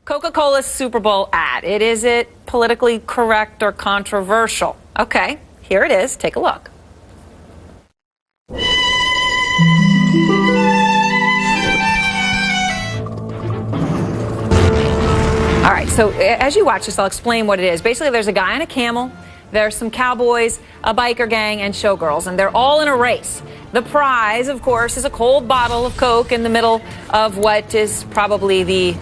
Coca-Cola's Super Bowl ad. Is it politically correct or controversial? Okay, here it is. Take a look. All right, so as you watch this, I'll explain what it is. Basically, there's a guy on a camel, there's some cowboys, a biker gang, and showgirls, and they're all in a race. The prize, of course, is a cold bottle of Coke in the middle of what is probably the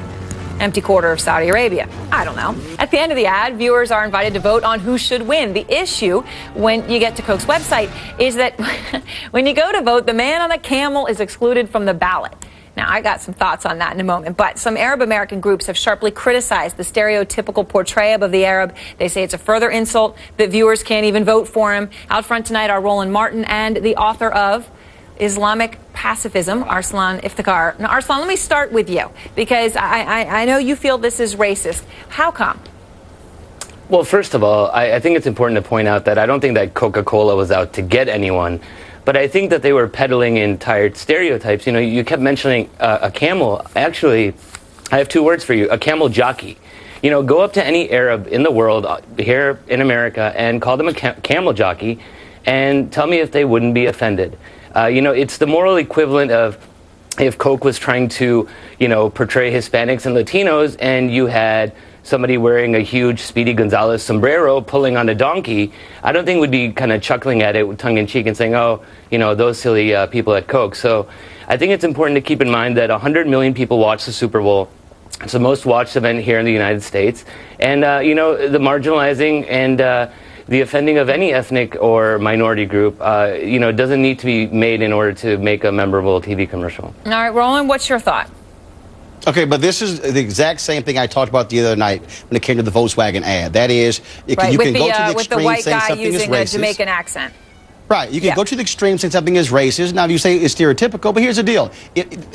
empty quarter of Saudi Arabia. I don't know. At the end of the ad, viewers are invited to vote on who should win. The issue, when you get to Coke's website, is that when you go to vote, the man on the camel is excluded from the ballot. Now, I got some thoughts on that in a moment, but some Arab American groups have sharply criticized the stereotypical portrayal of the Arab. They say it's a further insult that viewers can't even vote for him. Out front tonight are Roland Martin and the author of Islamic Pacifism, Arsalan Iftikhar. Now, Arsalan, let me start with you, because I know you feel this is racist. How come? Well, first of all, I think it's important to point out that I don't think that Coca-Cola was out to get anyone. But I think that they were peddling entire stereotypes. You know, you kept mentioning a camel. Actually, I have two words for you, a camel jockey. You know, go up to any Arab in the world here in America and call them a camel jockey and tell me if they wouldn't be offended. You know, it's the moral equivalent of if Coke was trying to, you know, portray Hispanics and Latinos and you had somebody wearing a huge Speedy Gonzalez sombrero pulling on a donkey, I don't think we'd be kind of chuckling at it with tongue-in-cheek and saying, oh, you know, those silly people at Coke. So I think it's important to keep in mind that 100 million people watch the Super Bowl. It's the most watched event here in the United States. And, you know, the marginalizing and the offending of any ethnic or minority group, you know, doesn't need to be made in order to make a memorable TV commercial. All right, Roland, what's your thought? Okay, but this is the exact same thing I talked about the other night when it came to the Volkswagen ad. That is, you can go to the extreme with the white saying guy something is using racist. a Jamaican accent. Right, you can go to the extreme saying something is racist. Now, you say it's stereotypical, but here's the deal.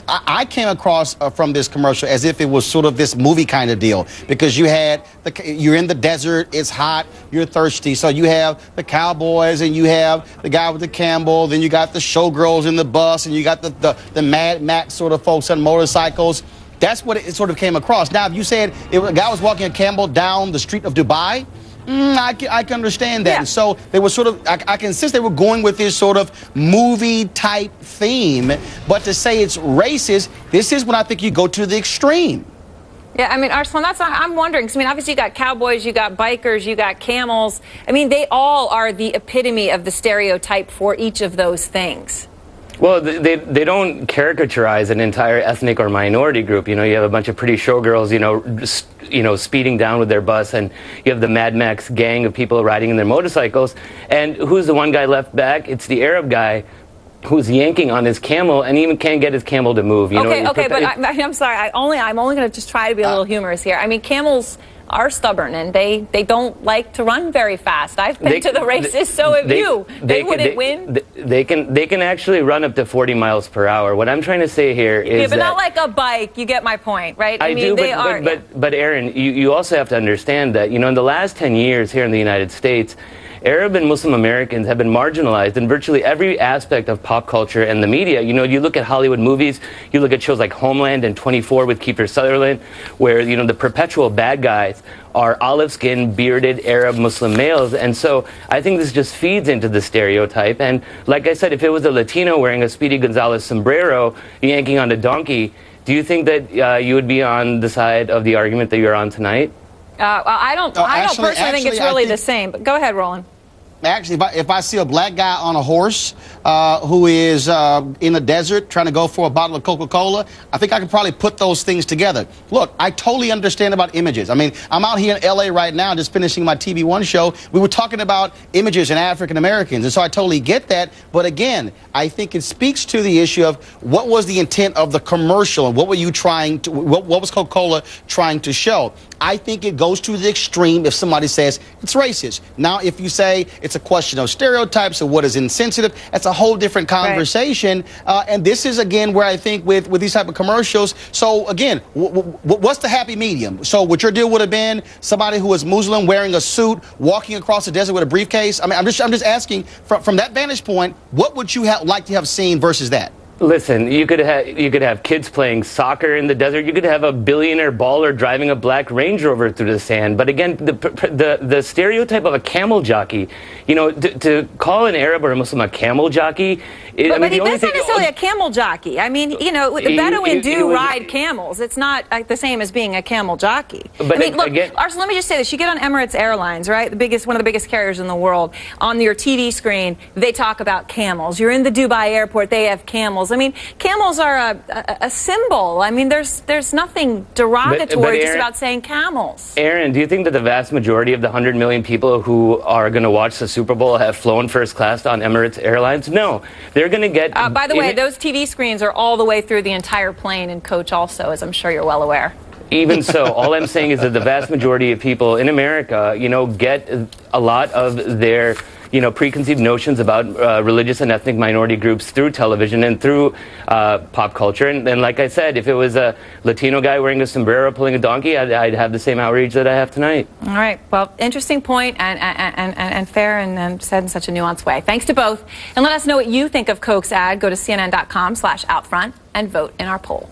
I came across from this commercial as if it was sort of this movie kind of deal, because you had you're in the desert, it's hot, you're thirsty, so you have the cowboys and you have the guy with the camel, then you got the showgirls in the bus, and you got the Mad Max sort of folks on motorcycles. That's what it sort of came across. Now, if you said a guy was walking a camel down the street of Dubai, I can understand that. Yeah. And so they were sort of, I can sense they were going with this sort of movie-type theme. But to say it's racist, this is when I think you go to the extreme. Yeah, I mean, Arsalan, I'm wondering, because, I mean, obviously you got cowboys, you got bikers, you got camels. I mean, they all are the epitome of the stereotype for each of those things. Well, they don't caricaturize an entire ethnic or minority group. You know, you have a bunch of pretty showgirls, you know, speeding down with their bus, and you have the Mad Max gang of people riding in their motorcycles. And who's the one guy left back? It's the Arab guy who's yanking on his camel and even can't get his camel to move. You know, but I'm sorry. I'm only going to just try to be a little humorous here. I mean, camels are stubborn, and they don't like to run very fast. I've been to the races, so have you. They wouldn't win. They can actually run up to 40 miles per hour. What I'm trying to say here is yeah, but not like a bike. You get my point, right? I mean, but Erin, you also have to understand that, you know, in the last 10 years here in the United States, Arab and Muslim Americans have been marginalized in virtually every aspect of pop culture and the media. You know, you look at Hollywood movies, you look at shows like Homeland and 24 with Kiefer Sutherland, where, you know, the perpetual bad guys are olive-skinned, bearded Arab Muslim males. And so I think this just feeds into the stereotype. And like I said, if it was a Latino wearing a Speedy Gonzalez sombrero, yanking on a donkey, do you think that you would be on the side of the argument that you're on tonight? I don't personally think it's really the same. But go ahead, Roland. Actually, if I see a black guy on a horse who is in the desert trying to go for a bottle of Coca-Cola, I think I can probably put those things together. Look, I totally understand about images. I mean, I'm out here in L.A. right now just finishing my TV1 show. We were talking about images in African Americans, and so I totally get that. But again, I think it speaks to the issue of what was the intent of the commercial and what were you trying to, what was Coca-Cola trying to show? I think it goes to the extreme if somebody says it's racist. Now, if you say it's a question of stereotypes or what is insensitive, that's a whole different conversation. Right. And this is, again, where I think with these type of commercials, so again, what's the happy medium? So what your deal would have been somebody who is Muslim wearing a suit, walking across the desert with a briefcase? I mean, I'm just asking from that vantage point, what would you like to have seen versus that? Listen, you could have kids playing soccer in the desert. You could have a billionaire baller driving a black Range Rover through the sand. But again, the stereotype of a camel jockey, you know, to call an Arab or a Muslim a camel jockey. But that's not necessarily a camel jockey. I mean, you know, the Bedouin do ride camels. It's not the same as being a camel jockey. But I mean, look, again, Arsalan, let me just say this. You get on Emirates Airlines, right? One of the biggest carriers in the world. On your TV screen, they talk about camels. You're in the Dubai airport, they have camels. I mean, camels are a symbol. I mean, there's nothing derogatory just about saying camels. Erin, do you think that the vast majority of the 100 million people who are going to watch the Super Bowl have flown first class on Emirates Airlines? No. They're going to get... by the way, those TV screens are all the way through the entire plane and coach also, as I'm sure you're well aware. Even so, all I'm saying is that the vast majority of people in America, you know, get a lot of their, you know, preconceived notions about religious and ethnic minority groups through television and through pop culture. And like I said, if it was a Latino guy wearing a sombrero pulling a donkey, I'd have the same outrage that I have tonight. All right. Well, interesting point and fair and said in such a nuanced way. Thanks to both. And let us know what you think of Coke's ad. Go to CNN.com/OUTFRONT and vote in our poll.